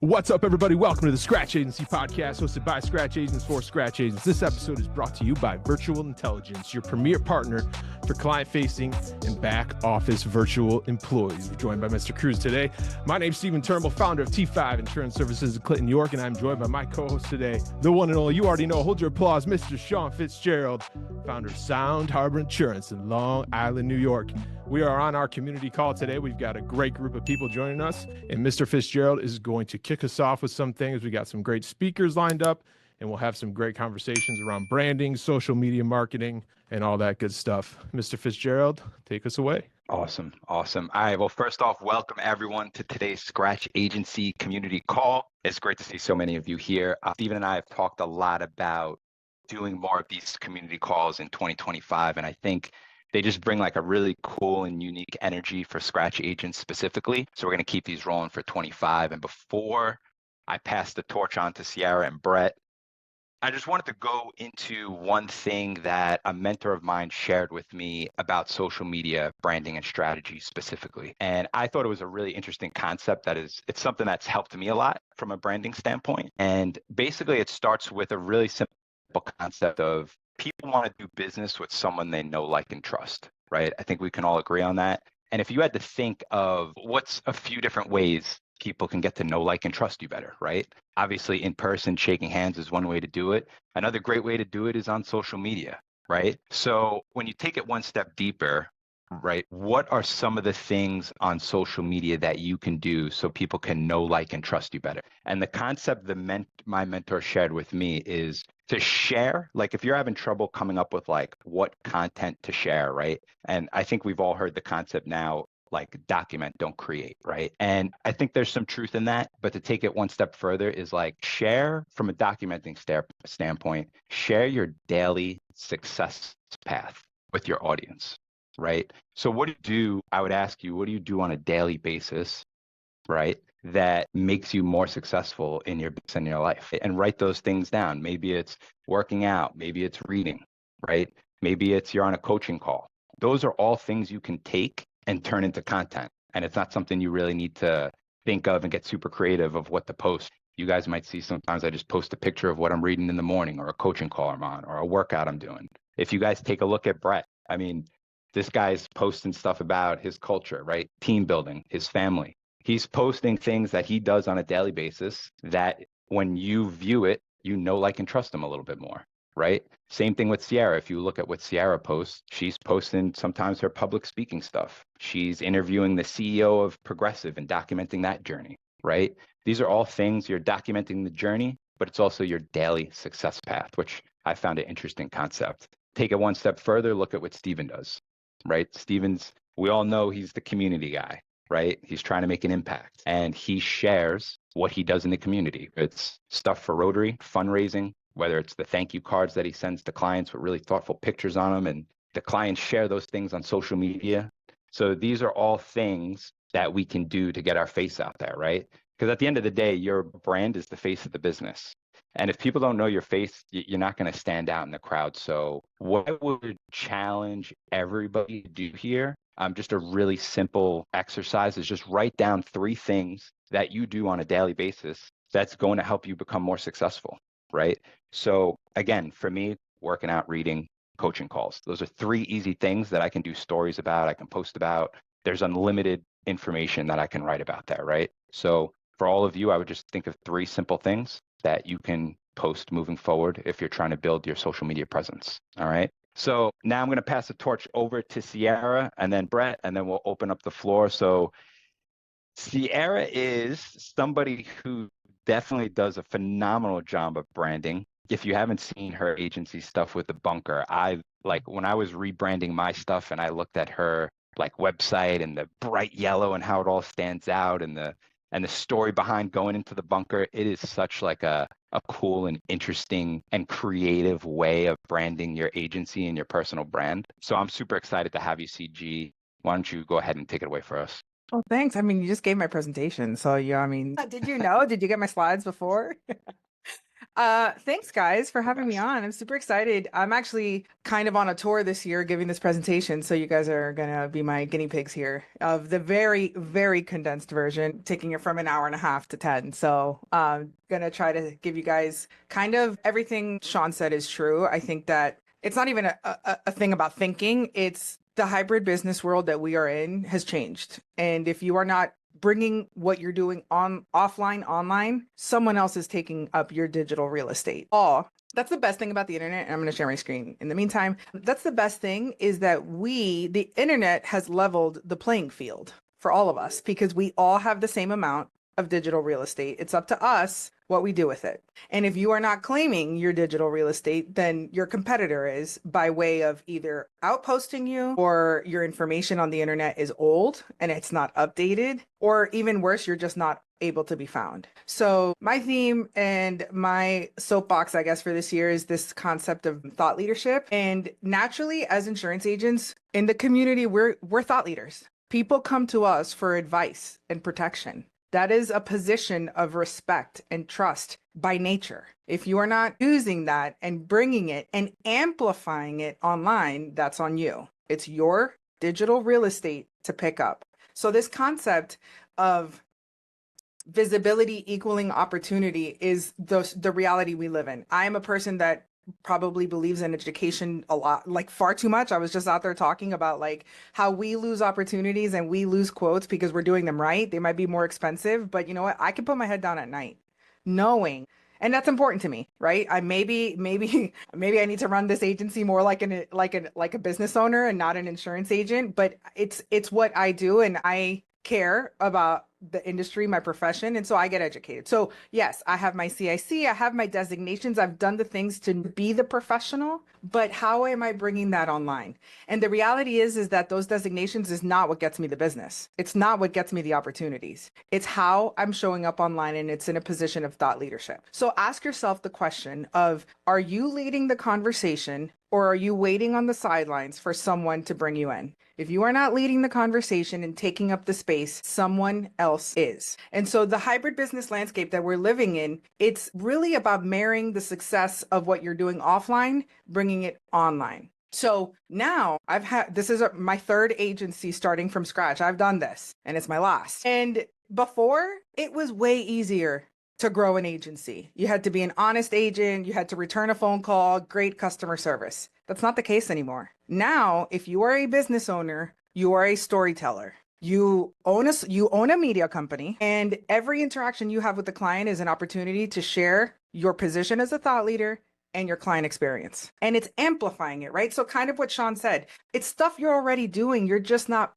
What's up, everybody? Welcome to the Scratch Agency podcast, hosted by Scratch Agents for Scratch Agents. This episode is brought to you by Virtual Intelligence, your premier partner for client-facing and back-office virtual employees. We're joined by Mr. Cruz today. My name's Stephen Turnbull, founder of T5 Insurance Services in Clinton, New York, and I'm joined by my co-host today, the one and only, you already know, hold your applause, Mr. Shawn Fitzgerald, founder of Sound Harbor Insurance in Long Island, New York. We are on our community call today. We've got a great group of people joining us, and Mr. Fitzgerald is going to kick us off with some things. We got some great speakers lined up, and we'll have some great conversations around branding, social media marketing, and all that good stuff. Mr. Fitzgerald, take us away. Awesome. All right. Well, first off, welcome everyone to today's Scratch Agency community call. It's great to see so many of you here. Stephen and I have talked a lot about doing more of these community calls in 2025, and I think they just bring like a really cool and unique energy for Scratch Agents specifically. So we're going to keep these rolling for 25. And before I pass the torch on to Ciara and Brett, I just wanted to go into one thing that a mentor of mine shared with me about social media branding and strategy specifically. And I thought it was a really interesting concept it's something that's helped me a lot from a branding standpoint. And basically it starts with a really simple concept of people want to do business with someone they know, like, and trust, right? I think we can all agree on that. And if you had to think of what's a few different ways people can get to know, like, and trust you better, right? Obviously, in person, shaking hands is one way to do it. Another great way to do it is on social media, right? So when you take it one step deeper, right, what are some of the things on social media that you can do so people can know, like, and trust you better? And the concept my mentor shared with me is to share, like if you're having trouble coming up with like what content to share, right? And I think we've all heard the concept now, like document, don't create, right? And I think there's some truth in that, but to take it one step further is like share from a documenting standpoint, share your daily success path with your audience, right? So what I would ask you, what do you do on a daily basis, right, that makes you more successful in your business and your life? And write those things down. Maybe it's working out, maybe it's reading, right? Maybe it's you're on a coaching call. Those are all things you can take and turn into content. And it's not something you really need to think of and get super creative of what to post. You guys might see sometimes I just post a picture of what I'm reading in the morning, or a coaching call I'm on, or a workout I'm doing. If you guys take a look at Brett, I mean, this guy's posting stuff about his culture, right? Team building, his family. He's posting things that he does on a daily basis that when you view it, you know, like, and trust him a little bit more, right? Same thing with Ciara. If you look at what Ciara posts, she's posting sometimes her public speaking stuff. She's interviewing the CEO of Progressive and documenting that journey, right? These are all things you're documenting the journey, but it's also your daily success path, which I found an interesting concept. Take it one step further, look at what Stephen does, right? We all know he's the community guy, right? He's trying to make an impact, and he shares what he does in the community. It's stuff for Rotary, fundraising, whether it's the thank you cards that he sends to clients with really thoughtful pictures on them, and the clients share those things on social media. So these are all things that we can do to get our face out there, right? Because at the end of the day, your brand is the face of the business. And if people don't know your face, you're not going to stand out in the crowd. So what I would challenge everybody to do here, just a really simple exercise, is just write down 3 things that you do on a daily basis that's going to help you become more successful, right? So again, for me, working out, reading, coaching calls, those are 3 easy things that I can do stories about, I can post about. There's unlimited information that I can write about there, right? So for all of you, I would just think of 3 simple things that you can post moving forward if you're trying to build your social media presence. All right. So now I'm going to pass the torch over to Ciara and then Brett, and then we'll open up the floor. So Ciara is somebody who definitely does a phenomenal job of branding. If you haven't seen her agency stuff with the bunker, when I was rebranding my stuff and I looked at her like website and the bright yellow and how it all stands out, and the story behind going into the bunker, it is such like a cool and interesting and creative way of branding your agency and your personal brand. So I'm super excited to have you, CG. Why don't you go ahead and take it away for us? Oh, thanks. I mean, you just gave my presentation. So, yeah, I mean, did you know? Did you get my slides before? Thanks guys for having me Best. on. I'm super excited. I'm actually kind of on a tour this year giving this presentation, so you guys are gonna be my guinea pigs here of the very, very condensed version, taking it from an hour and a half to 10. So I'm gonna try to give you guys kind of everything Shawn said is true. I think that it's not even a thing about thinking, it's the hybrid business world that we are in has changed. And if you are not bringing what you're doing on offline online, someone else is taking up your digital real estate. That's the best thing about the internet. And I'm going to share my screen. In the meantime, that's the best thing is that the internet has leveled the playing field for all of us because we all have the same amount of digital real estate. It's up to us what we do with it. And if you are not claiming your digital real estate, then your competitor is by way of either outposting you or your information on the internet is old and it's not updated, or even worse, you're just not able to be found. So my theme and my soapbox, I guess, for this year is this concept of thought leadership. And naturally, as insurance agents in the community, we're thought leaders. People come to us for advice and protection. That is a position of respect and trust by nature. If you are not using that and bringing it and amplifying it online, that's on you. It's your digital real estate to pick up. So this concept of visibility equaling opportunity is the reality we live in. I am a person that probably believes in education a lot, like far too much. I was just out there talking about like how we lose opportunities and we lose quotes because we're doing them right. They might be more expensive, but you know what? I can put my head down at night knowing, and that's important to me, right? I maybe I need to run this agency more like a business owner and not an insurance agent, but it's what I do and I care about the industry, my profession, and so I get educated. So yes, I have my CIC, I have my designations, I've done the things to be the professional, but how am I bringing that online? And the reality is that those designations is not what gets me the business. It's not what gets me the opportunities. It's how I'm showing up online, and it's in a position of thought leadership. So ask yourself the question of, are you leading the conversation or are you waiting on the sidelines for someone to bring you in? If you are not leading the conversation and taking up the space, someone else is. And so the hybrid business landscape that we're living in, it's really about marrying the success of what you're doing offline, bringing it online. So now this is my third agency starting from scratch. I've done this and it's my last. And before, it was way easier to grow an agency. You had to be an honest agent. You had to return a phone call, great customer service. That's not the case anymore. Now, if you are a business owner, you are a storyteller. You own a media company, and every interaction you have with the client is an opportunity to share your position as a thought leader and your client experience. And it's amplifying it, right? So kind of what Shawn said, it's stuff you're already doing. You're just not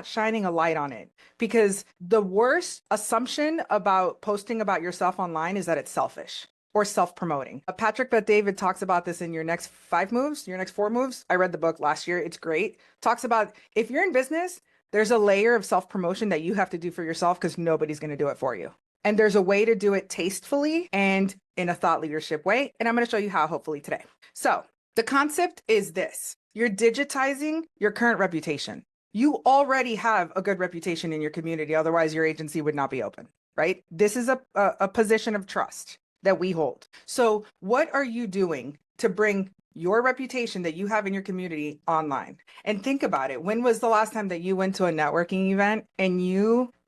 shining a light on it, because the worst assumption about posting about yourself online is that it's selfish or self-promoting. Patrick Bet-David talks about this in Your Next 4 Moves. I read the book last year. It's great. Talks about if you're in business, there's a layer of self-promotion that you have to do for yourself because nobody's going to do it for you. And there's a way to do it tastefully and in a thought leadership way. And I'm going to show you how, hopefully today. So the concept is this: you're digitizing your current reputation. You already have a good reputation in your community. Otherwise, your agency would not be open, right? This is a position of trust that we hold. So what are you doing to bring your reputation that you have in your community online? And think about it. When was the last time that you went to a networking event and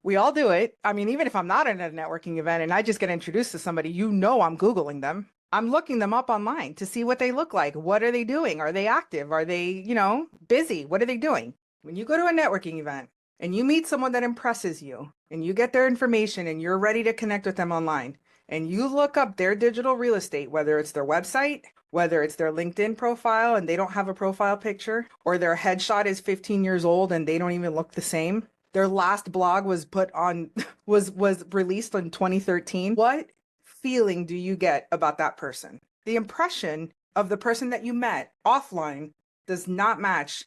we all do it. I mean, even if I'm not at a networking event and I just get introduced to somebody, I'm Googling them. I'm looking them up online to see what they look like. What are they doing? Are they active? Are they, busy? What are they doing? When you go to a networking event and you meet someone that impresses you and you get their information and you're ready to connect with them online and you look up their digital real estate, whether it's their website, whether it's their LinkedIn profile and they don't have a profile picture, or their headshot is 15 years old and they don't even look the same. Their last blog was was released in 2013. What feeling do you get about that person? The impression of the person that you met offline does not match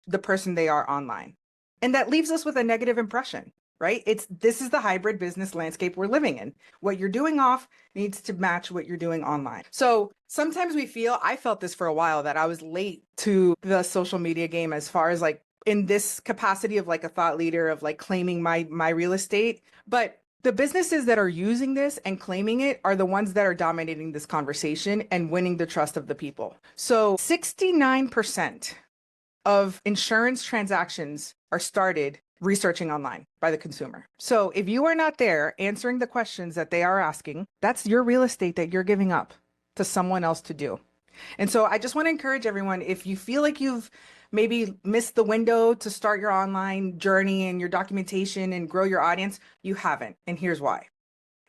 the person they are online. And that leaves us with a negative impression, right? This is the hybrid business landscape we're living in. What you're doing off needs to match what you're doing online. So sometimes I felt this for a while, that I was late to the social media game as far as like in this capacity of like a thought leader of like claiming my real estate. But The businesses that are using this and claiming it are the ones that are dominating this conversation and winning the trust of the people. So 69% of insurance transactions are started researching online by the consumer. So if you are not there answering the questions that they are asking, that's your real estate that you're giving up to someone else to do. And so I just want to encourage everyone, if you feel like you've maybe missed the window to start your online journey and your documentation and grow your audience, you haven't. And here's why.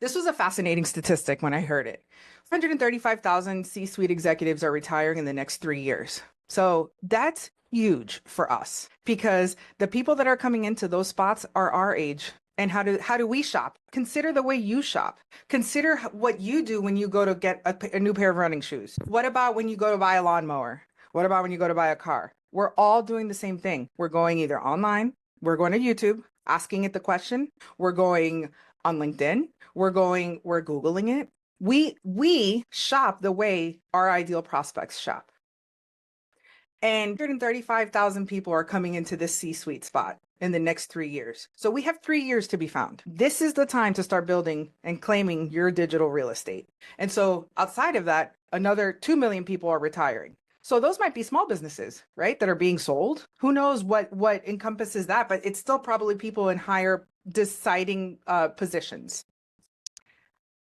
This was a fascinating statistic when I heard it. 135,000 C-suite executives are retiring in the next 3 years. So that's huge for us because the people that are coming into those spots are our age. And how do we shop? Consider the way you shop. Consider what you do when you go to get a new pair of running shoes. What about when you go to buy a lawnmower? What about when you go to buy a car? We're all doing the same thing. We're going either online, we're going to YouTube, asking it the question, we're going on LinkedIn, we're Googling it. We shop the way our ideal prospects shop. And 135,000 people are coming into this C-suite spot in the next 3 years. So we have 3 years to be found. This is the time to start building and claiming your digital real estate. And so outside of that, another 2 million people are retiring. So those might be small businesses, right, that are being sold. Who knows what encompasses that, but it's still probably people in higher deciding positions.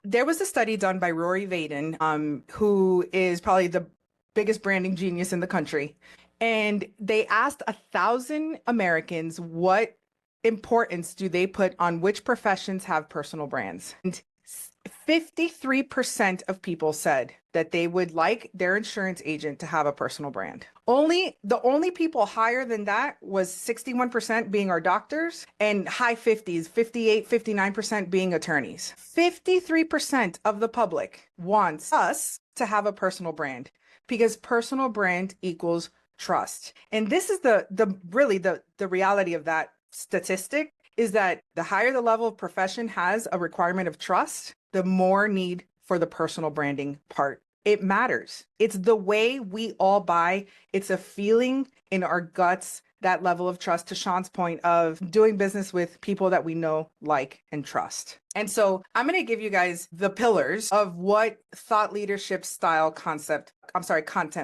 There was a study done by Rory Vaden, who is probably the biggest branding genius in the country. And they asked 1,000 Americans what importance do they put on which professions have personal brands. And 53% of people said that they would like their insurance agent to have a personal brand. The only people higher than that was 61% being our doctors and high 50s, 58, 59% being attorneys. 53% of the public wants us to have a personal brand because personal brand equals trust. And this is the reality of that statistic is that the higher the level of profession has a requirement of trust, the more need for the personal branding part. It matters. It's the way we all buy. It's a feeling in our guts, that level of trust, to Shawn's point of doing business with people that we know, like, and trust. And so I'm going to give you guys the pillars of what thought leadership style content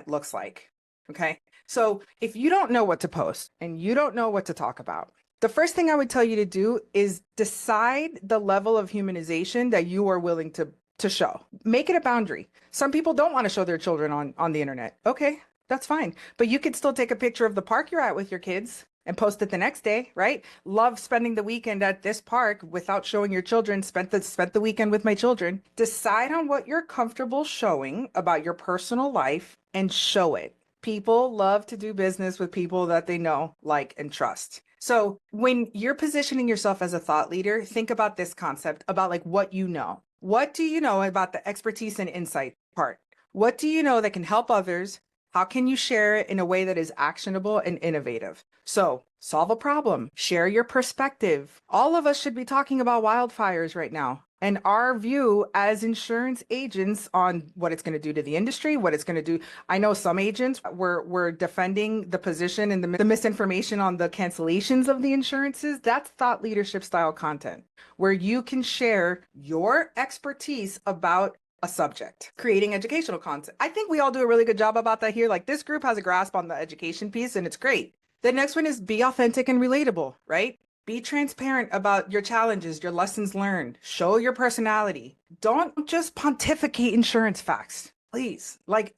looks like. Okay. So if you don't know what to post and you don't know what to talk about, the first thing I would tell you to do is decide the level of humanization that you are willing to show. Make it a boundary. Some people don't want to show their children on the internet. Okay, that's fine. But you could still take a picture of the park you're at with your kids and post it the next day, right? Love spending the weekend at this park without showing your children. Spent the weekend with my children. Decide on what you're comfortable showing about your personal life and show it. People love to do business with people that they know, like, and trust. So when you're positioning yourself as a thought leader, think about this concept about like what you know. What do you know about the expertise and insight part? What do you know that can help others? How can you share it in a way that is actionable and innovative? So solve a problem, share your perspective. All of us should be talking about wildfires right now and our view as insurance agents on what it's going to do to the industry, what it's going to do. I know some agents were defending the position and the misinformation on the cancellations of the insurances. That's thought leadership style content where you can share your expertise about a subject, creating educational content. I think we all do a really good job about that here. Like this group has a grasp on the education piece and it's great. The next one is be authentic and relatable, right? Be transparent about your challenges, your lessons learned. Show your personality. Don't just pontificate insurance facts, please. Like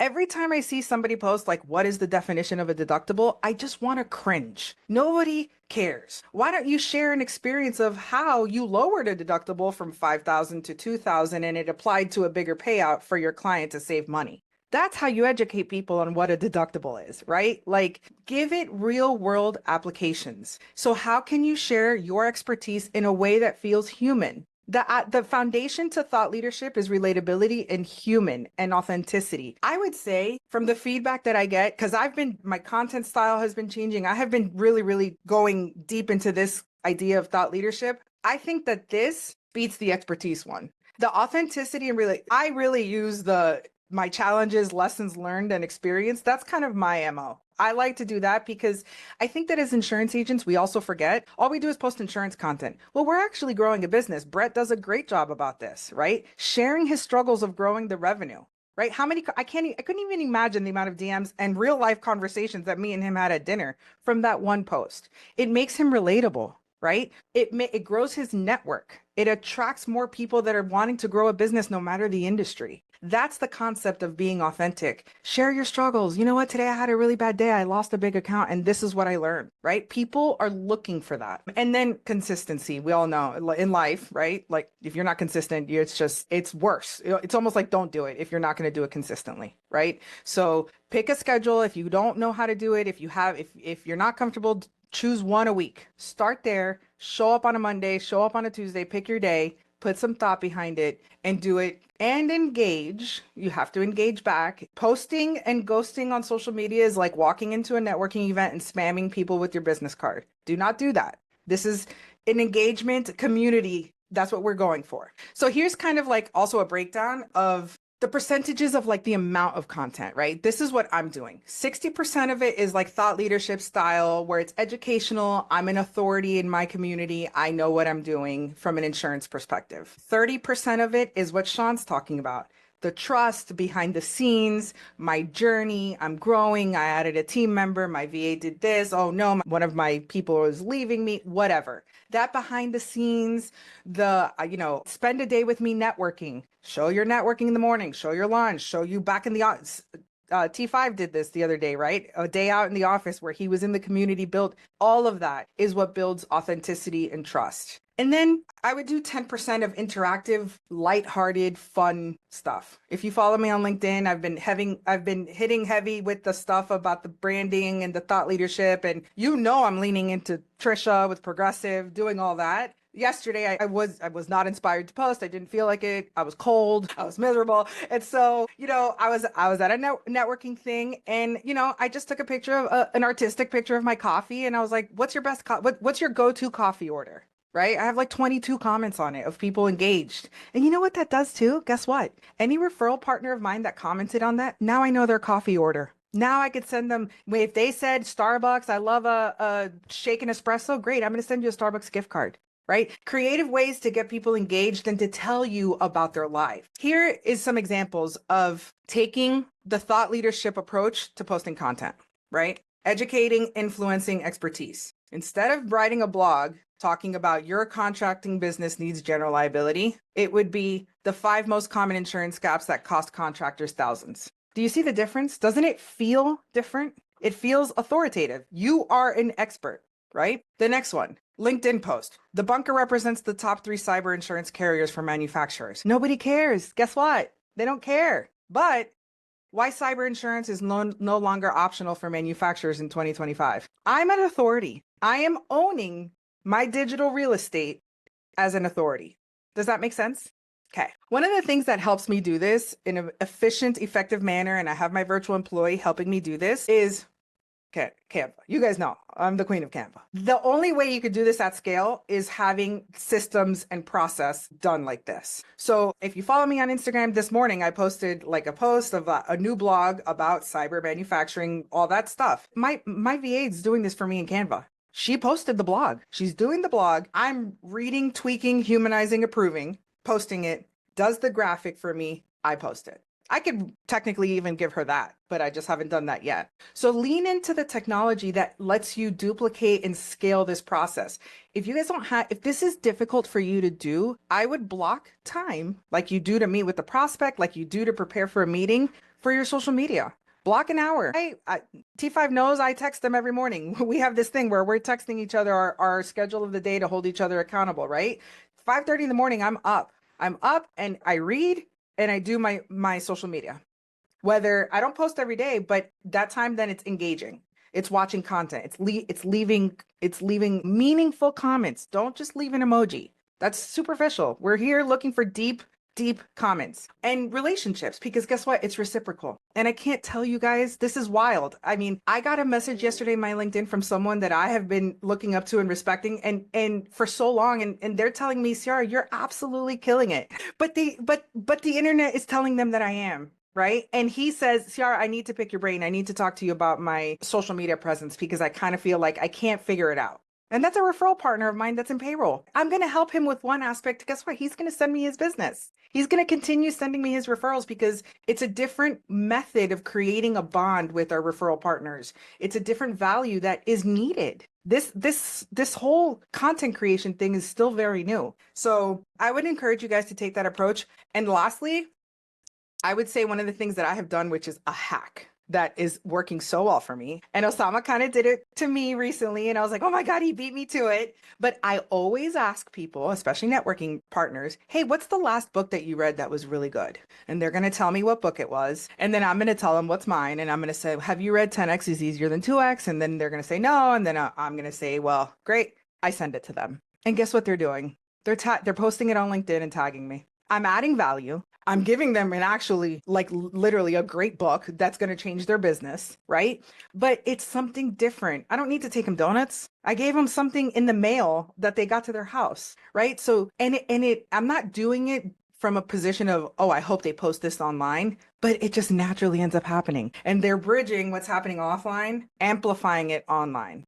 every time I see somebody post like, what is the definition of a deductible? I just want to cringe. Nobody cares. Why don't you share an experience of how you lowered a deductible from $5,000 to $2,000 and it applied to a bigger payout for your client to save money? That's how you educate people on what a deductible is, right? Like give it real world applications. So how can you share your expertise in a way that feels human? The foundation to thought leadership is relatability and human and authenticity. I would say from the feedback that I get, because my content style has been changing. I have been really, really going deep into this idea of thought leadership. I think that this beats the expertise one. The authenticity and I really use my challenges, lessons learned, and experience. That's kind of my MO. I like to do that because I think that as insurance agents, we also forget all we do is post insurance content. Well, we're actually growing a business. Brett does a great job about this, right? Sharing his struggles of growing the revenue. Right? How many, I couldn't even imagine the amount of DMs and real life conversations that me and him had at dinner from that one post. It makes him relatable, right? It grows his network. It attracts more people that are wanting to grow a business no matter the industry. That's the concept of being authentic. Share your struggles. You know what? Today I had a really bad day. I lost a big account and this is what I learned, right? People are looking for that. And then consistency. We all know in life, right? Like if you're not consistent, it's worse. It's almost like don't do it if you're not going to do it consistently, right? So pick a schedule. If you don't know how to do it, if you're not comfortable, choose one a week. Start there, show up on a Monday, show up on a Tuesday, pick your day, put some thought behind it and do it and engage. You have to engage back. Posting and ghosting on social media is like walking into a networking event and spamming people with your business card. Do not do that. This is an engagement community. That's what we're going for. So here's kind of like also a breakdown of the percentages of like the amount of content, right? This is what I'm doing. 60% of it is like thought leadership style, where it's educational. I'm an authority in my community. I know what I'm doing from an insurance perspective. 30% of it is what Shawn's talking about. The trust behind the scenes, my journey, I'm growing. I added a team member. My VA did this. Oh no, one of my people is leaving me, whatever. That behind the scenes, spend a day with me networking. Show your networking in the morning, show your lunch, show you back in the office. T5 did this the other day, right? A day out in the office where he was in the community built. All of that is what builds authenticity and trust. And then I would do 10% of interactive, lighthearted, fun stuff. If you follow me on LinkedIn, I've been hitting heavy with the stuff about the branding and the thought leadership. And I'm leaning into Trisha with Progressive, doing all that. Yesterday, I was not inspired to post. I didn't feel like it. I was cold. I was miserable. And so, I was at a networking thing, and I just took a picture of an artistic picture of my coffee, and I was like, "What's your best? What's your go-to coffee order?" Right? I have like 22 comments on it of people engaged. And you know what that does too? Guess what? Any referral partner of mine that commented on that, now I know their coffee order. Now I could send them, if they said Starbucks, I love a shaken espresso, great. I'm going to send you a Starbucks gift card. Right? Creative ways to get people engaged and to tell you about their life. Here is some examples of taking the thought leadership approach to posting content, right? Educating, influencing, expertise. Instead of writing a blog talking about your contracting business needs general liability, it would be the 5 most common insurance gaps that cost contractors thousands. Do you see the difference? Doesn't it feel different? It feels authoritative. You are an expert, right? The next one. LinkedIn post. The bunker represents the top 3 cyber insurance carriers for manufacturers. Nobody cares. Guess what? They don't care. But why cyber insurance is no longer optional for manufacturers in 2025. I'm an authority. I am owning my digital real estate as an authority. Does that make sense? Okay. One of the things that helps me do this in an efficient, effective manner, and I have my virtual employee helping me do this, is Canva. You guys know I'm the queen of Canva. The only way you could do this at scale is having systems and process done like this. So if you follow me on Instagram this morning, I posted like a post of a new blog about cyber manufacturing, all that stuff. My VA is doing this for me in Canva. She posted the blog. She's doing the blog. I'm reading, tweaking, humanizing, approving, posting it, does the graphic for me. I post it. I could technically even give her that, but I just haven't done that yet. So lean into the technology that lets you duplicate and scale this process. If you guys if this is difficult for you to do, I would block time like you do to meet with the prospect, like you do to prepare for a meeting for your social media. Block an hour. T5 knows I text them every morning. We have this thing where we're texting each other our schedule of the day to hold each other accountable, right? 5:30 in the morning, I'm up and I read and I do my social media. Whether I don't post every day, but that time then it's engaging. It's watching content. It's leaving meaningful comments. Don't just leave an emoji. That's superficial. We're here looking for deep comments and relationships, because guess what? It's reciprocal. And I can't tell you guys, this is wild. I mean, I got a message yesterday in my LinkedIn from someone that I have been looking up to and respecting and for so long. And they're telling me, Ciara, you're absolutely killing it. But the internet is telling them that I am. right? And he says, Ciara, I need to pick your brain. I need to talk to you about my social media presence because I kind of feel like I can't figure it out. And that's a referral partner of mine that's in payroll. I'm going to help him with one aspect. Guess what? He's going to send me his business. He's going to continue sending me his referrals because it's a different method of creating a bond with our referral partners. It's a different value that is needed. This whole content creation thing is still very new. So I would encourage you guys to take that approach. And lastly, I would say one of the things that I have done, which is a hack that is working so well for me. And Osama kind of did it to me recently. And I was like, oh my God, he beat me to it. But I always ask people, especially networking partners, hey, what's the last book that you read that was really good? And they're going to tell me what book it was. And then I'm going to tell them what's mine. And I'm going to say, have you read 10X is easier than 2X? And then they're going to say no. And then I'm going to say, well, great. I send it to them. And guess what they're doing? They're posting it on LinkedIn and tagging me. I'm adding value. I'm giving them an actually like literally a great book that's going to change their business, right? But it's something different. I don't need to take them donuts. I gave them something in the mail that they got to their house, right? So, I'm not doing it from a position of, oh, I hope they post this online, but it just naturally ends up happening. And they're bridging what's happening offline, amplifying it online.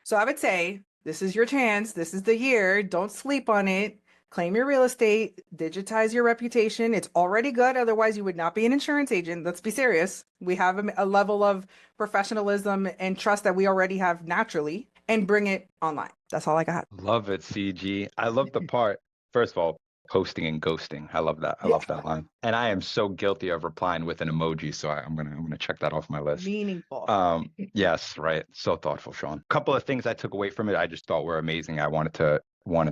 So I would say, this is your chance. This is the year. Don't sleep on it. Claim your real estate, digitize your reputation. It's already good. Otherwise, you would not be an insurance agent. Let's be serious. We have a level of professionalism and trust that we already have naturally and bring it online. That's all I got. Love it, CG. I love the part, first of all, posting and ghosting. I love that. I love that line. And I am so guilty of replying with an emoji. So I'm gonna check that off my list. Meaningful. Yes, right. So thoughtful, Shawn. A couple of things I took away from it I just thought were amazing. I wanted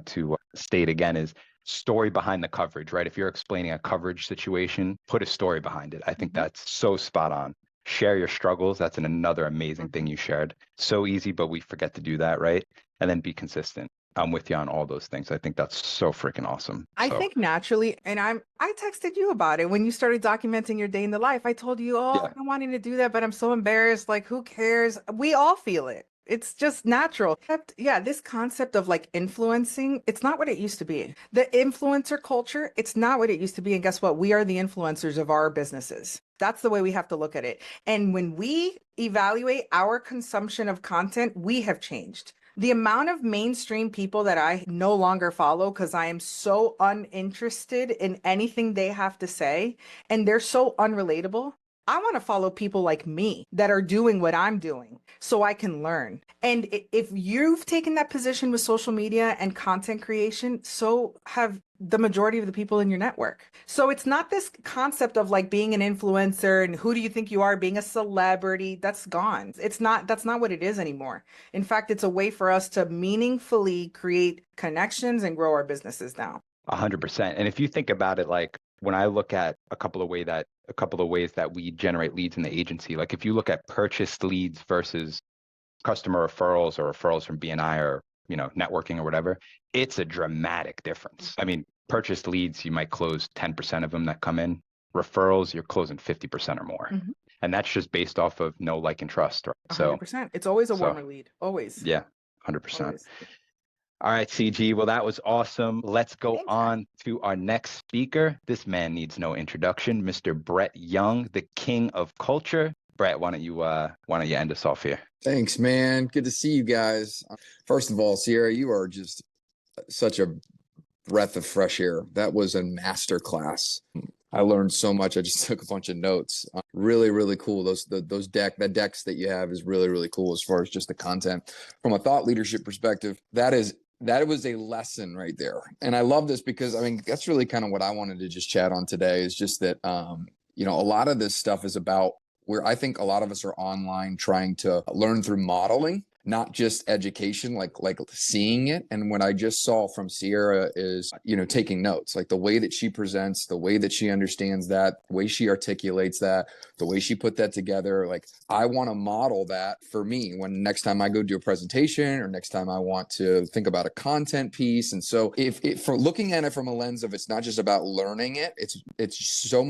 to state again is story behind the coverage, right? If you're explaining a coverage situation, put a story behind it. I think that's so spot on. Share your struggles. That's another amazing thing you shared. So easy, but we forget to do that, right? And then be consistent. I'm with you on all those things. I think that's so freaking awesome. I think naturally, and I texted you about it when you started documenting your day in the life. I told you, I've been wanting to do that, but I'm so embarrassed. Like, who cares? We all feel it. It's just natural. This concept of like influencing, it's not what it used to be. The influencer culture, it's not what it used to be. And guess what? We are the influencers of our businesses. That's the way we have to look at it. And when we evaluate our consumption of content, we have changed. The amount of mainstream people that I no longer follow because I am so uninterested in anything they have to say, and they're so unrelatable. I want to follow people like me that are doing what I'm doing so I can learn. And if you've taken that position with social media and content creation, so have the majority of the people in your network. So it's not this concept of like being an influencer and who do you think you are, being a celebrity. That's gone. That's not what it is anymore. In fact, it's a way for us to meaningfully create connections and grow our businesses now. 100%. And if you think about it, like when I look at a couple of ways that we generate leads in the agency, like if you look at purchased leads versus customer referrals or referrals from BNI or, networking or whatever, it's a dramatic difference. I mean, purchased leads, you might close 10% of them that come in. Referrals, you're closing 50% or more. Mm-hmm. And that's just based off of know, like, and trust. Right? 100%. It's always a warmer lead. Always. Yeah, 100%. Always. All right, CG. Well, that was awesome. Let's go on to our next speaker. This man needs no introduction, Mr. Brett Young, the king of culture. Brett, why don't you end us off here? Thanks, man. Good to see you guys. First of all, Ciara, you are just such a breath of fresh air. That was a master class. I learned so much. I just took a bunch of notes. Really, really cool. The decks that you have is really, really cool as far as just the content. From a thought leadership perspective, that was a lesson right there. And I love this because, I mean, that's really kind of what I wanted to just chat on today is just that, a lot of this stuff is about where I think a lot of us are online trying to learn through modeling, not just education, like seeing it. And what I just saw from Ciara is, taking notes, like the way that she presents, the way that she understands that, the way she articulates that, the way she put that together. Like I want to model that for me when next time I go do a presentation or next time I want to think about a content piece. And so for looking at it from a lens of, it's not just about learning it, it's so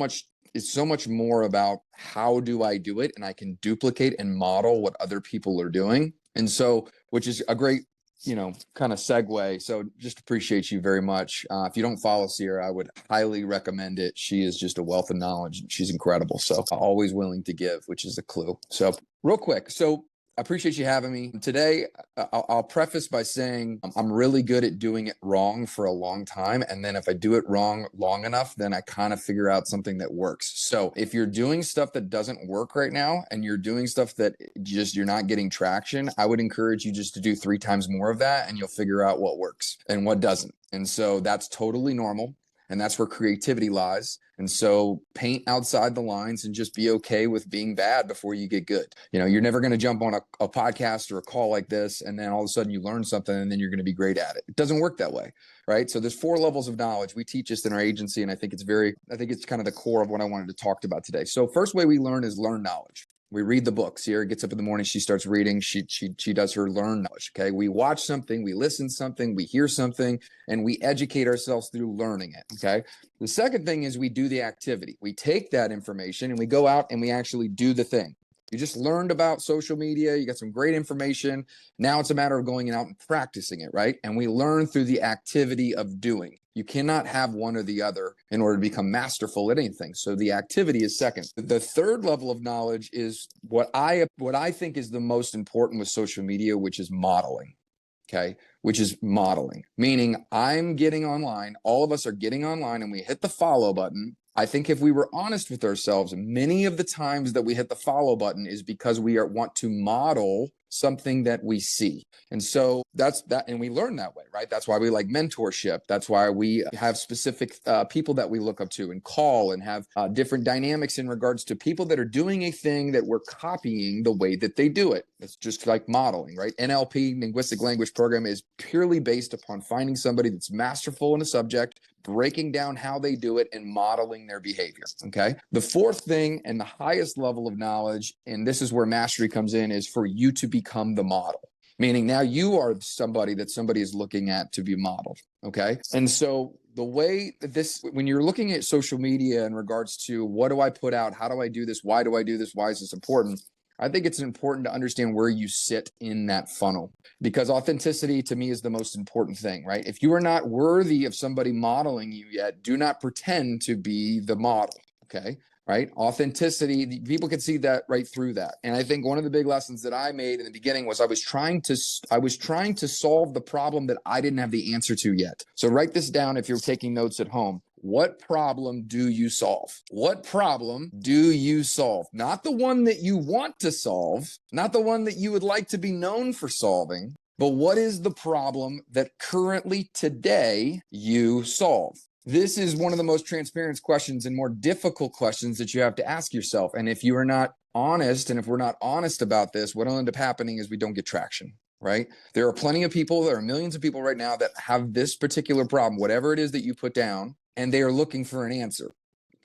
much more about how do I do it, and I can duplicate and model what other people are doing. And so, which is a great kind of segue. So just appreciate you very much. If you don't follow Ciara, I would highly recommend it. She is just a wealth of knowledge. She's incredible. So always willing to give, which is a clue. So real quick. So I appreciate you having me today. I'll preface by saying I'm really good at doing it wrong for a long time. And then if I do it wrong long enough, then I kind of figure out something that works. So if you're doing stuff that doesn't work right now and you're doing stuff that you're not getting traction, I would encourage you just to do 3 times more of that and you'll figure out what works and what doesn't. And so that's totally normal. And that's where creativity lies. And so paint outside the lines and just be okay with being bad before you get good. You're never going to jump on a podcast or a call like this and then all of a sudden you learn something and then you're going to be great at it. It doesn't work that way, right? So there's 4 levels of knowledge. We teach this in our agency, and I think it's kind of the core of what I wanted to talk about today. So first way we learn is learn knowledge. We read the book. Ciara gets up in the morning, she starts reading, she does her learn knowledge. Okay. We watch something, we listen to something, we hear something, and we educate ourselves through learning it. Okay. The second thing is we do the activity. We take that information and we go out and we actually do the thing. You just learned about social media. You got some great information. Now it's a matter of going out and practicing it, right? And we learn through the activity of doing. You cannot have one or the other in order to become masterful at anything. So the activity is second. The third level of knowledge is what I think is the most important with social media, which is modeling. Okay. Which is modeling, meaning I'm getting online. All of us are getting online and we hit the follow button. I think if we were honest with ourselves, many of the times that we hit the follow button is because we want to model something that we see. And so that's that. And we learn that way, right? That's why we like mentorship. That's why we have specific people that we look up to and call and have different dynamics in regards to people that are doing a thing that we're copying the way that they do it. It's just like modeling, right? NLP, linguistic language program, is purely based upon finding somebody that's masterful in a subject, breaking down how they do it and modeling their behavior. Okay. The fourth thing and the highest level of knowledge, and this is where mastery comes in, is for you to become the model. Meaning now you are somebody that somebody is looking at to be modeled. Okay. And so the way that when you're looking at social media in regards to what do I put out? How do I do this? Why do I do this? Why is this important? I think it's important to understand where you sit in that funnel, because authenticity to me is the most important thing, right? If you are not worthy of somebody modeling you yet, do not pretend to be the model. Okay. Right. Authenticity. People can see that right through that. And I think one of the big lessons that I made in the beginning was I was trying to solve the problem that I didn't have the answer to yet. So write this down if you're taking notes at home. What problem do you solve? What problem do you solve? Not the one that you want to solve, not the one that you would like to be known for solving, but what is the problem that currently today you solve? This is one of the most transparent questions and more difficult questions that you have to ask yourself. And if you are not honest, and if we're not honest about this, what will end up happening is we don't get traction. Right? There are plenty of people, there are millions of people right now that have this particular problem, whatever it is that you put down, and they are looking for an answer.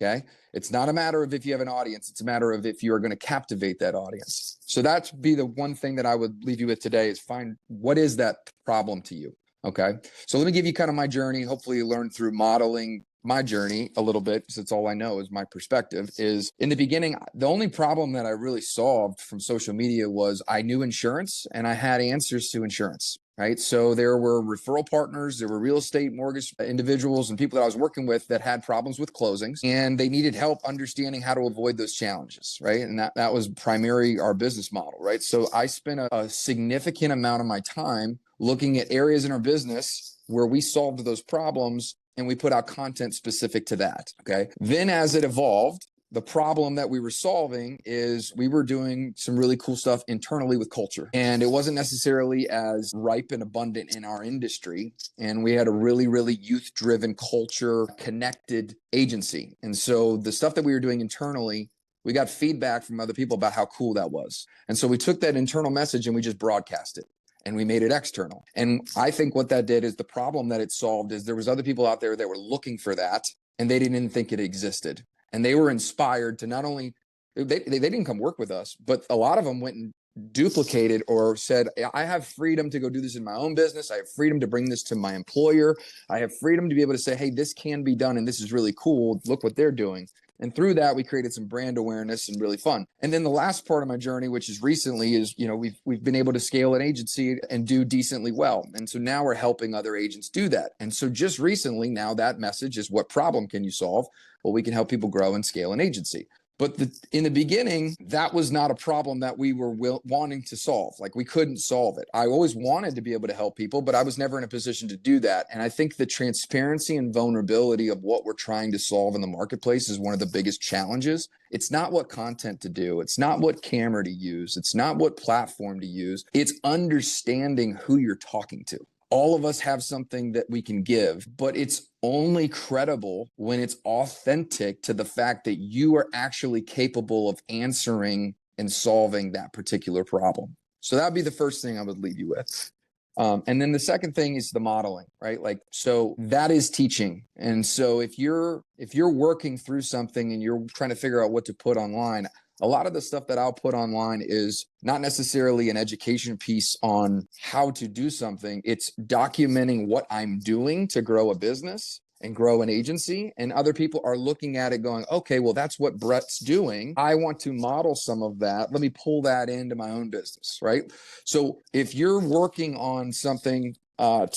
Okay. It's not a matter of if you have an audience. It's a matter of if you are going to captivate that audience. So that'd be the one thing that I would leave you with today, is find what is that problem to you. Okay. So let me give you kind of my journey. Hopefully you learn through modeling my journey a little bit, because it's all I know is my perspective. Is in the beginning, the only problem that I really solved from social media was I knew insurance and I had answers to insurance. Right. So there were referral partners, there were real estate mortgage individuals and people that I was working with that had problems with closings, and they needed help understanding how to avoid those challenges. Right. And that was primarily our business model. Right. So I spent a significant amount of my time looking at areas in our business where we solved those problems and we put out content specific to that. Okay. Then as it evolved, the problem that we were solving is we were doing some really cool stuff internally with culture, and it wasn't necessarily as ripe and abundant in our industry. And we had a really, really youth-driven, culture connected agency. And so the stuff that we were doing internally, we got feedback from other people about how cool that was. And so we took that internal message and we just broadcast it. And we made it external. And I think what that did is the problem that it solved is there was other people out there that were looking for that, and they didn't think it existed. And they were inspired to not only, they didn't come work with us, but a lot of them went and duplicated or said, I have freedom to go do this in my own business. I have freedom to bring this to my employer. I have freedom to be able to say, hey, this can be done and this is really cool. Look what they're doing. And through that, we created some brand awareness and really fun. And then the last part of my journey, which is recently, is, we've been able to scale an agency and do decently well. And so now we're helping other agents do that. And so just recently, now that message is, what problem can you solve? Well, we can help people grow and scale an agency. But in the beginning, that was not a problem that we were wanting to solve. Like, we couldn't solve it. I always wanted to be able to help people, but I was never in a position to do that. And I think the transparency and vulnerability of what we're trying to solve in the marketplace is one of the biggest challenges. It's not what content to do. It's not what camera to use. It's not what platform to use. It's understanding who you're talking to. All of us have something that we can give, but it's only credible when it's authentic to the fact that you are actually capable of answering and solving that particular problem. So that'd be the first thing I would leave you with. And then the second thing is the modeling, right? Like, so that is teaching. And so if you're working through something and you're trying to figure out what to put online, a lot of the stuff that I'll put online is not necessarily an education piece on how to do something. It's documenting what I'm doing to grow a business and grow an agency. And other people are looking at it going, okay, well, that's what Brett's doing. I want to model some of that. Let me pull that into my own business, right? So if you're working on something I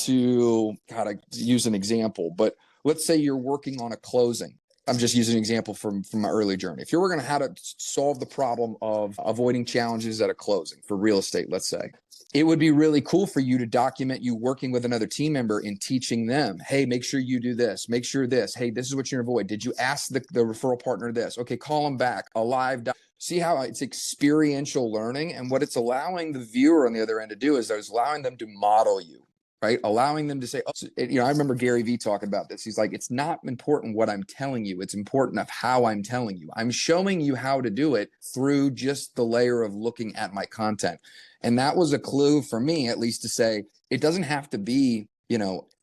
use an example, but let's say you're working on a closing. I'm just using an example from my early journey. If you're working on how to solve the problem of avoiding challenges at a closing for real estate, let's say, it would be really cool for you to document you working with another team member and teaching them, hey, make sure you do this, make sure this, hey, this is what you're gonna avoid. Did you ask the referral partner this? Okay, call them back, a live See how it's experiential learning, and what it's allowing the viewer on the other end to do is it's allowing them to model you. Right? Allowing them to say, I remember Gary Vee talking about this. He's like, it's not important what I'm telling you. It's important of how I'm telling you. I'm showing you how to do it through just the layer of looking at my content. And that was a clue for me, at least, to say, it doesn't have to be,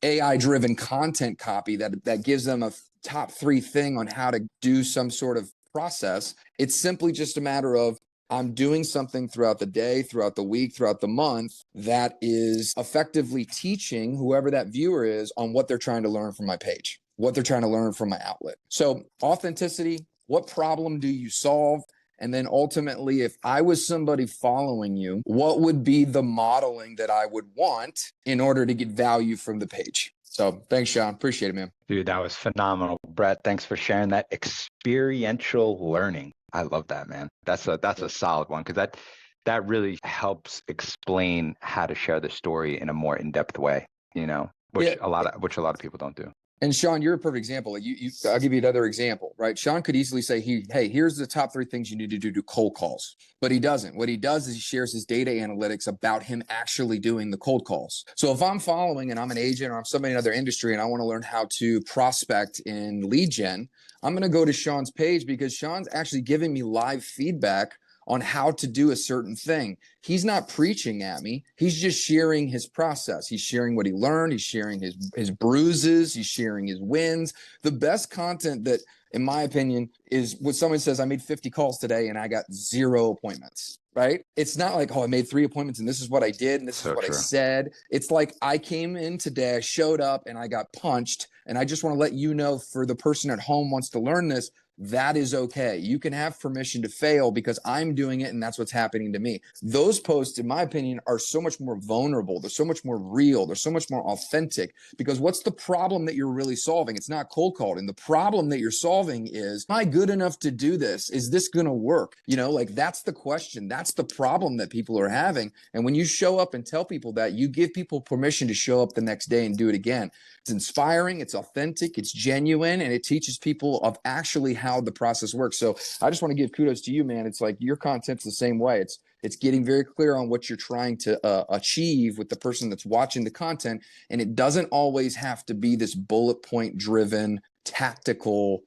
AI driven content copy that gives them a top 3 thing on how to do some sort of process. It's simply just a matter of, I'm doing something throughout the day, throughout the week, throughout the month that is effectively teaching whoever that viewer is on what they're trying to learn from my page, what they're trying to learn from my outlet. So authenticity, what problem do you solve? And then ultimately, if I was somebody following you, what would be the modeling that I would want in order to get value from the page? So thanks, Shawn. Appreciate it, man. Dude, that was phenomenal. Brett, thanks for sharing that experiential learning. I love that, man. That's a solid one, because that really helps explain how to share the story in a more in-depth way, which a lot of people don't do. And Shawn, you're a perfect example. Like I'll give you another example, right? Shawn could easily say, hey, here's the top 3 things you need to do to cold calls. But he doesn't. What he does is he shares his data analytics about him actually doing the cold calls. So if I'm following and I'm an agent or I'm somebody in another industry and I want to learn how to prospect in lead gen, I'm going to go to Shawn's page because Shawn's actually giving me live feedback on how to do a certain thing. He's not preaching at me. He's just sharing his process. He's sharing what he learned. He's sharing his bruises. He's sharing his wins. The best content that, in my opinion, is when someone says, I made 50 calls today and I got 0 appointments, right? It's not like, I made 3 appointments and this is what I did and this is what I said. It's like, I came in today, I showed up and I got punched. And I just want to let you know, for the person at home wants to learn this, that is okay. You can have permission to fail because I'm doing it and that's what's happening to me. Those posts, in my opinion, are so much more vulnerable. They're so much more real. They're so much more authentic, because what's the problem that you're really solving? It's not cold calling. The problem that you're solving is, am I good enough to do this? Is this going to work? That's the question. That's the problem that people are having. And when you show up and tell people that, you give people permission to show up the next day and do it again. It's inspiring, it's authentic, it's genuine, and it teaches people of actually how the process works. So I just want to give kudos to you, man. It's like your content's the same way. It's getting very clear on what you're trying to achieve with the person that's watching the content. And it doesn't always have to be this bullet point driven, tactical,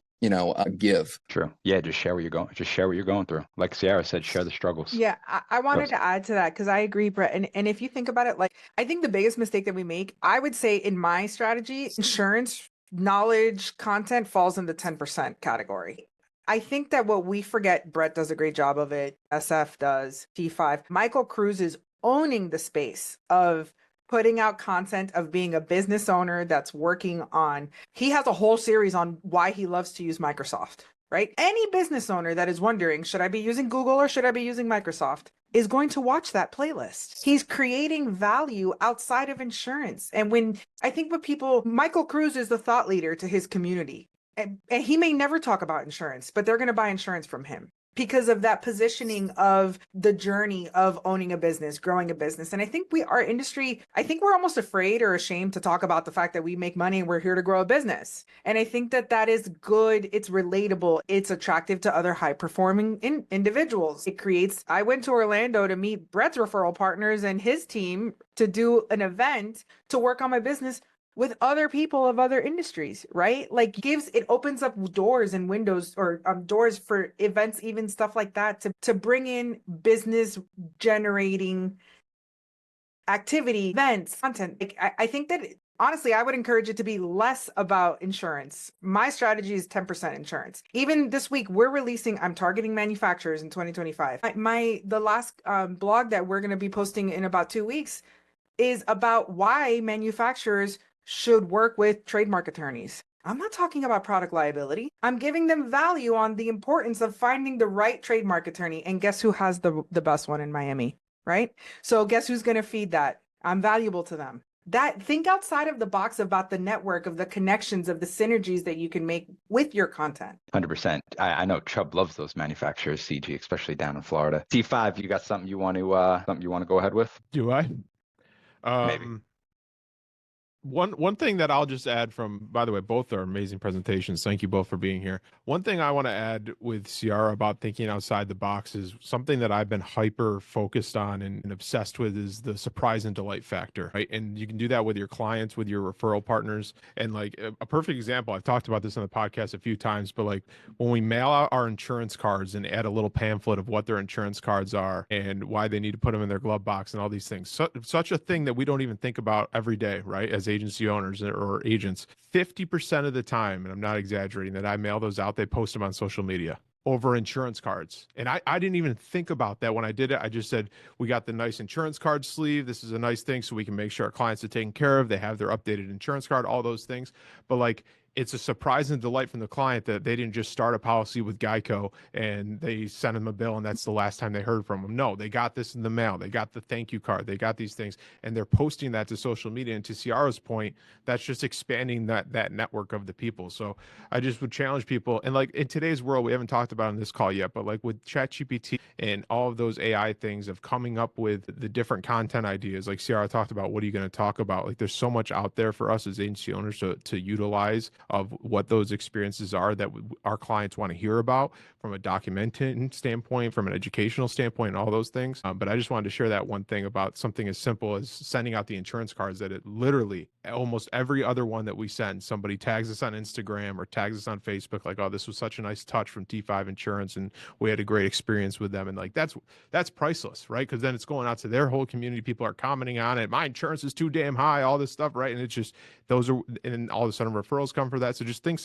give. True. Yeah. Just share what you're going. Just share what you're going through. Like Ciara said, share the struggles. Yeah, I wanted to add to that because I agree, Brett. And if you think about it, like, I think the biggest mistake that we make, I would say in my strategy, insurance, knowledge, content falls in the 10% category. I think that what we forget, Brett does a great job of it, SF does, T5. Michael Cruz is owning the space of putting out content, of being a business owner that's working on, he has a whole series on why he loves to use Microsoft, right? Any business owner that is wondering, should I be using Google or should I be using Microsoft, is going to watch that playlist. He's creating value outside of insurance. And I think what Michael Cruz is the thought leader to his community. And he may never talk about insurance, but they're going to buy insurance from him because of that positioning of the journey of owning a business, growing a business. And I think our industry, I think we're almost afraid or ashamed to talk about the fact that we make money and we're here to grow a business. And I think that is good. It's relatable. It's attractive to other high performing individuals. I went to Orlando to meet Brett's referral partners and his team to do an event to work on my business with other people of other industries, right? Like it opens up doors and windows or doors for events, even stuff like that to bring in business generating activity, events, content. Like, I think that honestly, I would encourage it to be less about insurance. My strategy is 10% insurance. Even this week, I'm targeting manufacturers in 2025. The last blog that we're going to be posting in about 2 weeks is about why manufacturers should work with trademark attorneys. I'm not talking about product liability. I'm giving them value on the importance of finding the right trademark attorney. And guess who has the best one in Miami, right? So guess who's going to feed that? I'm valuable to them. Think outside of the box about the network, of the connections, of the synergies that you can make with your content. 100%. I know Chubb loves those manufacturers, CG, especially down in Florida. T5, you got something you want to go ahead with? Do I? Maybe. One thing that I'll just add from, by the way, both are amazing presentations. Thank you both for being here. One thing I want to add with Ciara about thinking outside the box is something that I've been hyper focused on and obsessed with is the surprise and delight factor, right? And you can do that with your clients, with your referral partners. And like a perfect example, I've talked about this on the podcast a few times, but like when we mail out our insurance cards and add a little pamphlet of what their insurance cards are and why they need to put them in their glove box and all these things, such a thing that we don't even think about every day, right? As agency owners or agents, 50% of the time, and I'm not exaggerating, that I mail those out, they post them on social media over insurance cards. And I didn't even think about that when I did it. I just said, we got the nice insurance card sleeve. This is a nice thing so we can make sure our clients are taken care of. They have their updated insurance card, all those things. But like, it's a surprise and delight from the client that they didn't just start a policy with Geico and they sent them a bill and that's the last time they heard from them. No, they got this in the mail. They got the thank you card. They got these things and they're posting that to social media. And to Ciara's point, that's just expanding that network of the people. So I just would challenge people. And like in today's world, we haven't talked about on this call yet, but like with ChatGPT and all of those AI things of coming up with the different content ideas, like Ciara talked about, what are you going to talk about? Like there's so much out there for us as agency owners to utilize of what those experiences are that our clients want to hear about from a documenting standpoint, from an educational standpoint, and all those things. But I just wanted to share that one thing about something as simple as sending out the insurance cards, that it literally almost every other one that we send, somebody tags us on Instagram or tags us on Facebook, like, oh, this was such a nice touch from T5 Insurance and we had a great experience with them. And like, that's priceless, right? Because then it's going out to their whole community. People are commenting on it. My insurance is too damn high, all this stuff, right? And it's just, and all of a sudden referrals come for that. So just think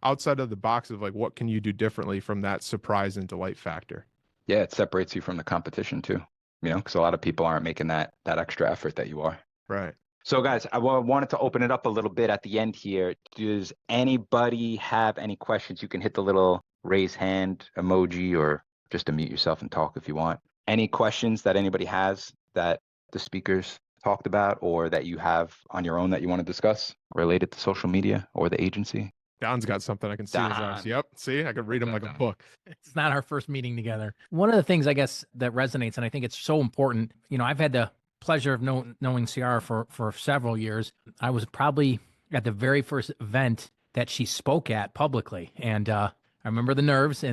outside of the box of like, what can you do differently from that surprise and delight factor? Yeah, it separates you from the competition too, because a lot of people aren't making that extra effort that you are. Right. So guys, I wanted to open it up a little bit at the end here. Does anybody have any questions? You can hit the little raise hand emoji or just unmute yourself and talk if you want. Any questions that anybody has that the speakers talked about or that you have on your own that you want to discuss related to social media or the agency? Don's got something. I can see his eyes. Yep. See, I could read him like a book. It's not our first meeting together. One of the things I guess that resonates, and I think it's so important, I've had the pleasure of knowing Ciara for several years. I was probably at the very first event that she spoke at publicly. And I remember the nerves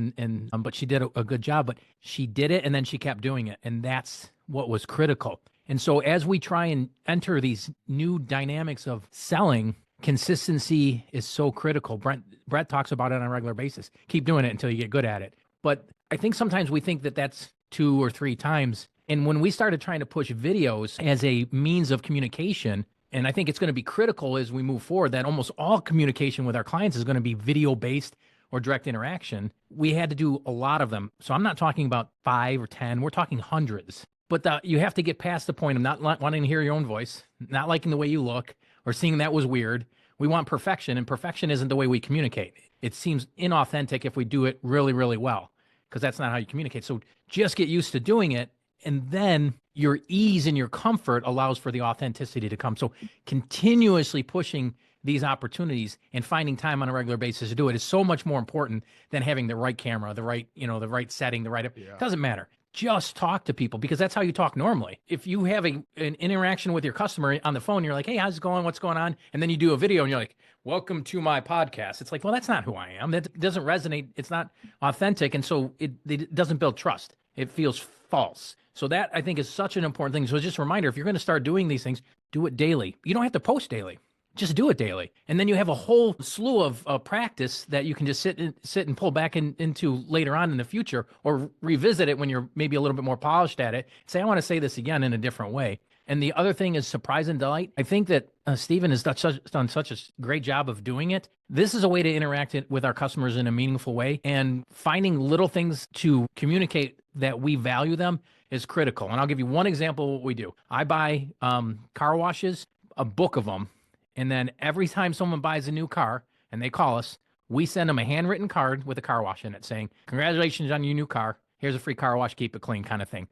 but she did a good job, but she did it and then she kept doing it. And that's what was critical. And so as we try and enter these new dynamics of selling, consistency is so critical. Brett talks about it on a regular basis. Keep doing it until you get good at it. But I think sometimes we think that that's 2 or 3 times. And when we started trying to push videos as a means of communication, and I think it's going to be critical as we move forward that almost all communication with our clients is going to be video-based or direct interaction, we had to do a lot of them. So I'm not talking about 5 or 10, we're talking hundreds. But you have to get past the point of not wanting to hear your own voice, not liking the way you look, or seeing that was weird, We want perfection, and perfection isn't the way we communicate. It seems inauthentic if we do it really, really well, because that's not how you communicate. So just get used to doing it, and then your ease and your comfort allows for the authenticity to come. So continuously pushing these opportunities and finding time on a regular basis to do it is so much more important than having the right camera, the right, the right setting, the right, it doesn't matter. Just talk to people, because that's how you talk normally. If you have an interaction with your customer on the phone, you're like, hey, how's it going? What's going on? And then you do a video and you're like, welcome to my podcast. It's like, well, that's not who I am. That doesn't resonate. It's not authentic. And so it doesn't build trust. It feels false. So that, I think, is such an important thing. So just a reminder, if you're going to start doing these things, do it daily. You don't have to post daily. Just do it daily. And then you have a whole slew of practice that you can just sit and pull back into later on in the future, or revisit it when you're maybe a little bit more polished at it. Say, I want to say this again in a different way. And the other thing is surprise and delight. I think that Stephen has done such a great job of doing it. This is a way to interact with our customers in a meaningful way, and finding little things to communicate that we value them is critical. And I'll give you one example of what we do. I buy car washes, a book of them. And then every time someone buys a new car and they call us, we send them a handwritten card with a car wash in it saying, congratulations on your new car. Here's a free car wash, keep it clean, kind of thing.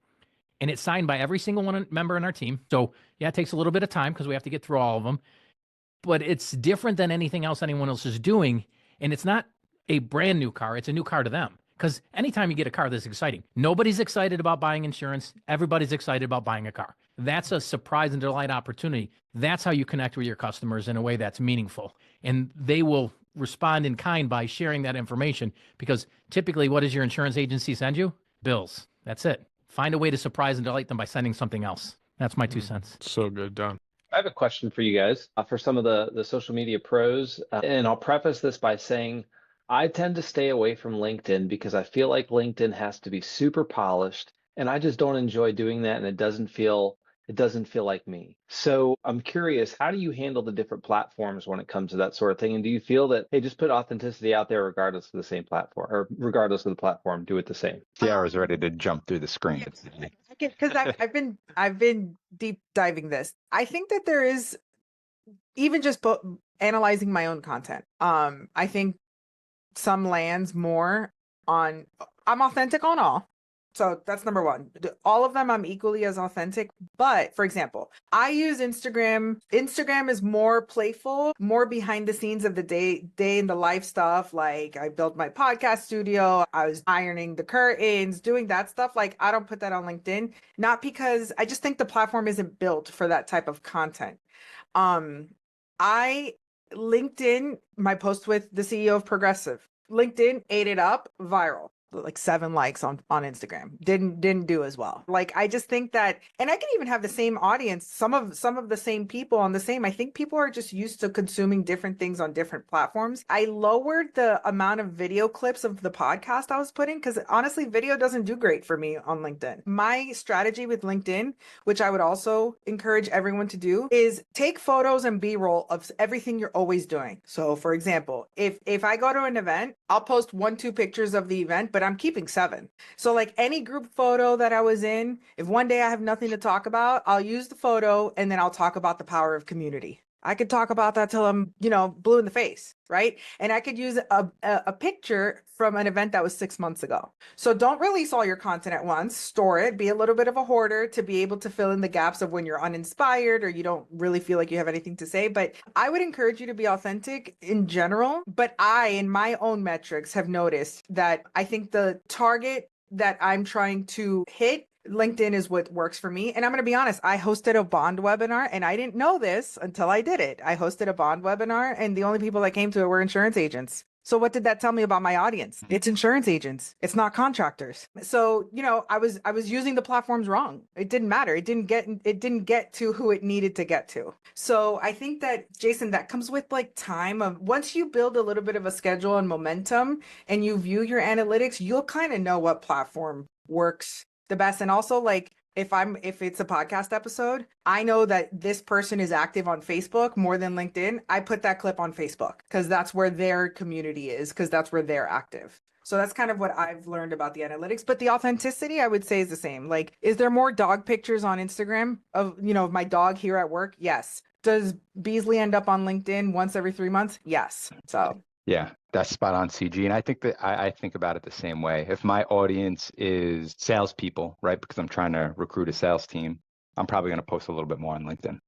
And it's signed by every single member in our team. So yeah, it takes a little bit of time because we have to get through all of them, but it's different than anything else anyone else is doing. And it's not a brand new car. It's a new car to them. Because anytime you get a car that's exciting, nobody's excited about buying insurance. Everybody's excited about buying a car. That's a surprise and delight opportunity. That's how you connect with your customers in a way that's meaningful. And they will respond in kind by sharing that information, because typically, what does your insurance agency send you? Bills. That's it. Find a way to surprise and delight them by sending something else. That's my 2 cents. So good, Don. I have a question for you guys, for some of the social media pros. And I'll preface this by saying I tend to stay away from LinkedIn because I feel like LinkedIn has to be super polished, and I just don't enjoy doing that, and it doesn't feel like me. So I'm curious, how do you handle the different platforms when it comes to that sort of thing? And do you feel that, hey, just put authenticity out there regardless of the same platform, or regardless of the platform, do it the same? Ciara's ready to jump through the screen. Because I've been deep diving this. I think that there is, even just analyzing my own content. I think some lands more on, I'm authentic on all. So that's number one. All of them, I'm equally as authentic. But for example, I use Instagram. Instagram is more playful, more behind the scenes of the day in the life stuff. Like, I built my podcast studio. I was ironing the curtains, doing that stuff. Like, I don't put that on LinkedIn, not because I just think the platform isn't built for that type of content. LinkedIn, my post with the CEO of Progressive, LinkedIn ate it up, viral. Like 7 likes on Instagram. Didn't do as well. Like, I just think that, and I can even have the same audience, some of the same people on the same. I think people are just used to consuming different things on different platforms. I lowered the amount of video clips of the podcast I was putting, because honestly, video doesn't do great for me on LinkedIn. My strategy with LinkedIn, which I would also encourage everyone to do, is take photos and B-roll of everything you're always doing. So for example, if I go to an event, I'll post 1-2 pictures of the event, but I'm keeping 7. So like any group photo that I was in, if one day I have nothing to talk about, I'll use the photo and then I'll talk about the power of community. I could talk about that till I'm, blue in the face, right? And I could use a picture from an event that was 6 months ago. So don't release all your content at once. Store it. Be a little bit of a hoarder to be able to fill in the gaps of when you're uninspired or you don't really feel like you have anything to say. But I would encourage you to be authentic in general. But I, in my own metrics, have noticed that I think the target that I'm trying to hit, LinkedIn is what works for me. And I'm going to be honest, I hosted a bond webinar and I didn't know this until I did it. I hosted a bond webinar and the only people that came to it were insurance agents. So what did that tell me about my audience? It's insurance agents. It's not contractors. So, I was using the platforms wrong. It didn't matter. It didn't get to who it needed to get to. So I think that, Jason, that comes with like time of, once you build a little bit of a schedule and momentum and you view your analytics, you'll kind of know what platform works the best. And also, like, if it's a podcast episode, I know that this person is active on Facebook more than LinkedIn. I put that clip on Facebook because that's where their community is, because that's where they're active. So that's kind of what I've learned about the analytics, but the authenticity I would say is the same. Like, is there more dog pictures on Instagram of, of my dog here at work? Yes. Does Beasley end up on LinkedIn once every 3 months? Yes. So Yeah, that's spot on, CG. And I think that I think about it the same way. If my audience is salespeople, right, because I'm trying to recruit a sales team, I'm probably going to post a little bit more on LinkedIn,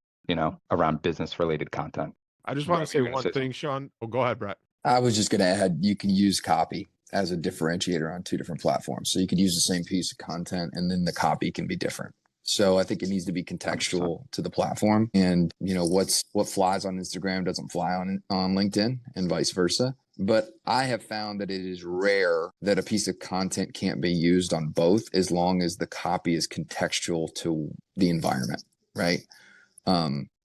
around business related content. I just want to say You're gonna one say thing, Shawn. Oh, go ahead, Brett. I was just going to add, you can use copy as a differentiator on two different platforms. So you could use the same piece of content and then the copy can be different. So I think it needs to be contextual to the platform, and what flies on Instagram doesn't fly on LinkedIn, and vice versa. But I have found that it is rare that a piece of content can't be used on both, as long as the copy is contextual to the environment, right?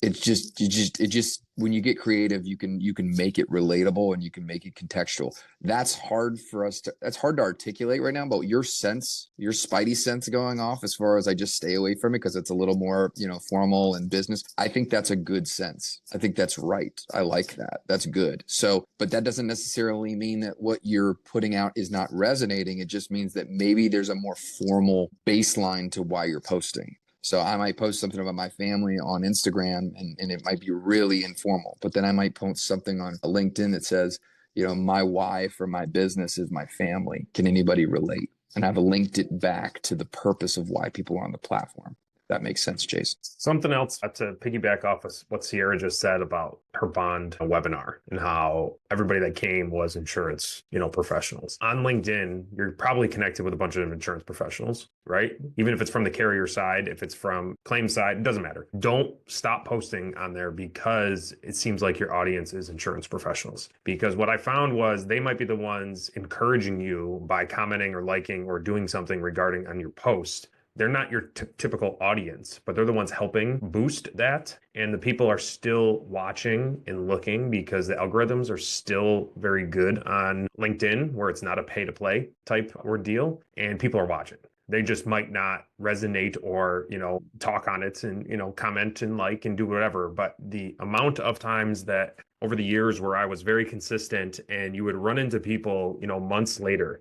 It's just when you get creative, you can make it relatable and you can make it contextual. That's hard to articulate right now, but your spidey sense going off as far as I just stay away from it because it's a little more, formal and business. I think that's a good sense. I think that's right. I like that. That's good. So, but that doesn't necessarily mean that what you're putting out is not resonating. It just means that maybe there's a more formal baseline to why you're posting. So I might post something about my family on Instagram and it might be really informal, but then I might post something on LinkedIn that says, my why for my business is my family. Can anybody relate? And I've linked it back to the purpose of why people are on the platform. That makes sense, Jason. Something else to piggyback off of what Ciara just said about her bond webinar and how everybody that came was insurance, professionals. On LinkedIn, you're probably connected with a bunch of insurance professionals, right? Even if it's from the carrier side, if it's from claim side, it doesn't matter. Don't stop posting on there because it seems like your audience is insurance professionals. Because what I found was they might be the ones encouraging you by commenting or liking or doing something regarding on your post. They're not your typical audience, but they're the ones helping boost that. And the people are still watching and looking because the algorithms are still very good on LinkedIn, where it's not a pay to play type ordeal, and people are watching. They just might not resonate or, talk on it and, comment and like and do whatever. But the amount of times that over the years where I was very consistent and you would run into people, months later.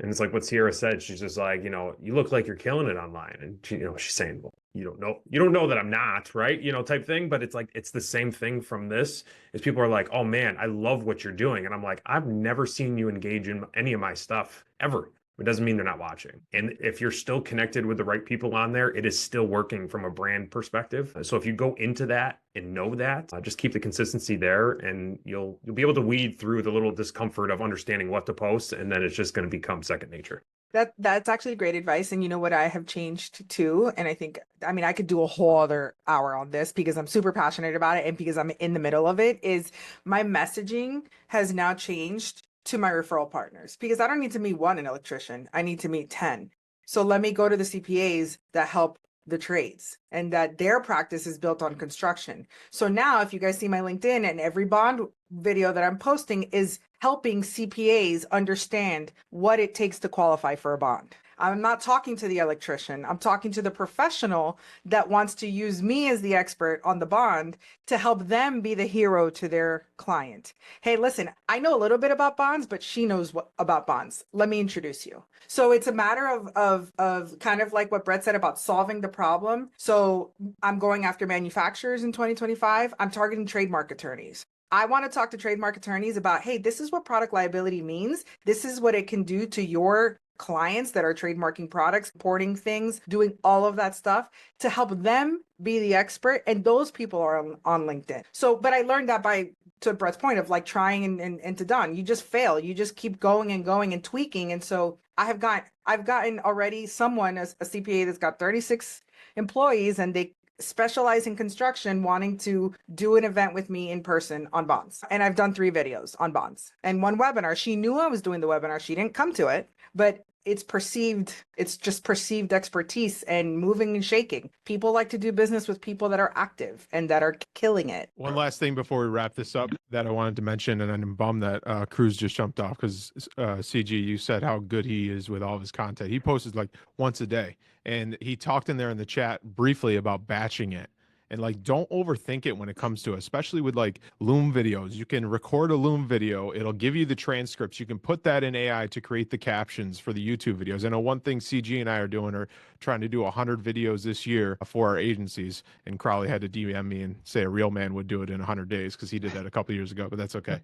And it's like what Ciara said. She's just like, you look like you're killing it online. And she's saying, well, you don't know that I'm not, right? Type thing. But it's like, it's the same thing from this is people are like, oh man, I love what you're doing. And I'm like, I've never seen you engage in any of my stuff ever. It doesn't mean they're not watching. And if you're still connected with the right people on there, it is still working from a brand perspective. So if you go into that and know that, just keep the consistency there and you'll be able to weed through the little discomfort of understanding what to post. And then it's just going to become second nature. That's actually great advice. And you know what I have changed too? And I could do a whole other hour on this because I'm super passionate about it and because I'm in the middle of it, is my messaging has now changed to my referral partners, because I don't need to meet an electrician. I need to meet 10. So let me go to the CPAs that help the trades and that their practice is built on construction. So now if you guys see my LinkedIn, and every bond video that I'm posting is helping CPAs understand what it takes to qualify for a bond. I'm not talking to the electrician. I'm talking to the professional that wants to use me as the expert on the bond to help them be the hero to their client. Hey, listen, I know a little bit about bonds, but she knows about bonds. Let me introduce you. So it's a matter of kind of like what Brett said about solving the problem. So I'm going after manufacturers in 2025. I'm targeting trademark attorneys. I want to talk to trademark attorneys about, hey, this is what product liability means. This is what it can do to your clients that are trademarking products, porting things, doing all of that stuff to help them be the expert. And those people are on LinkedIn. So, but I learned that to Brett's point of like trying and to done. You just fail. You just keep going and tweaking. And so I've gotten already someone, a CPA that's got 36 employees, and they specialize in construction, wanting to do an event with me in person on bonds. And I've done 3 videos on bonds and 1 webinar. She knew I was doing the webinar. She didn't come to it, but it's just perceived expertise and moving and shaking. People like to do business with people that are active and that are killing it. One last thing before we wrap this up that I wanted to mention, and I'm bummed that Cruz just jumped off because CG, you said how good he is with all of his content. He posted like once a day, and he talked in there in the chat briefly about batching it. And like, don't overthink it when it comes to it, especially with like Loom videos. You can record a Loom video. It'll give you the transcripts. You can put that in AI to create the captions for the YouTube videos. I know one thing CG and I are doing are trying to do 100 videos this year for our agencies. And Crowley had to DM me and say a real man would do it in 100 days because he did that a couple years ago, but that's okay.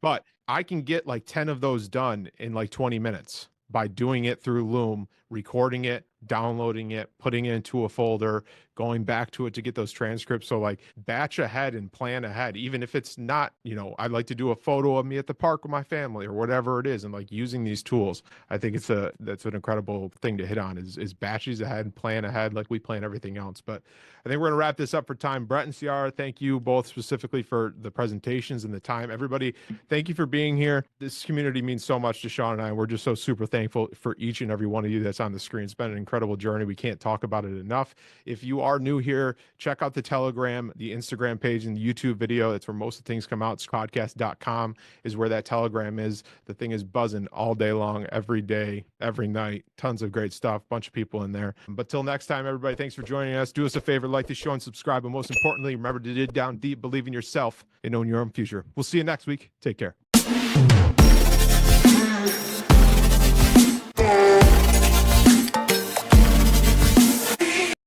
But I can get like 10 of those done in like 20 minutes by doing it through Loom, recording it, downloading it, putting it into a folder, going back to it to get those transcripts. So like batch ahead and plan ahead, even if it's not, I'd like to do a photo of me at the park with my family or whatever it is. And like using these tools, I think that's an incredible thing to hit on is batches ahead and plan ahead like we plan everything else. But I think we're going to wrap this up for time. Brett and Ciara, thank you both specifically for the presentations and the time. Everybody, thank you for being here. This community means so much to Shawn and I. We're just so super thankful for each and every one of you that's on the screen. It's been an incredible journey. We can't talk about it enough. If you are new here, check out the Telegram, the Instagram page, and the YouTube video. That's where most of the things come out. Podcast.com is where that Telegram is. The thing is buzzing all day long, every day, every night. Tons of great stuff. Bunch of people in there. But till next time, everybody, thanks for joining us. Do us a favor, like the show and subscribe. But most importantly, remember to dig down deep, believe in yourself, and own your own future. We'll see you next week. Take care.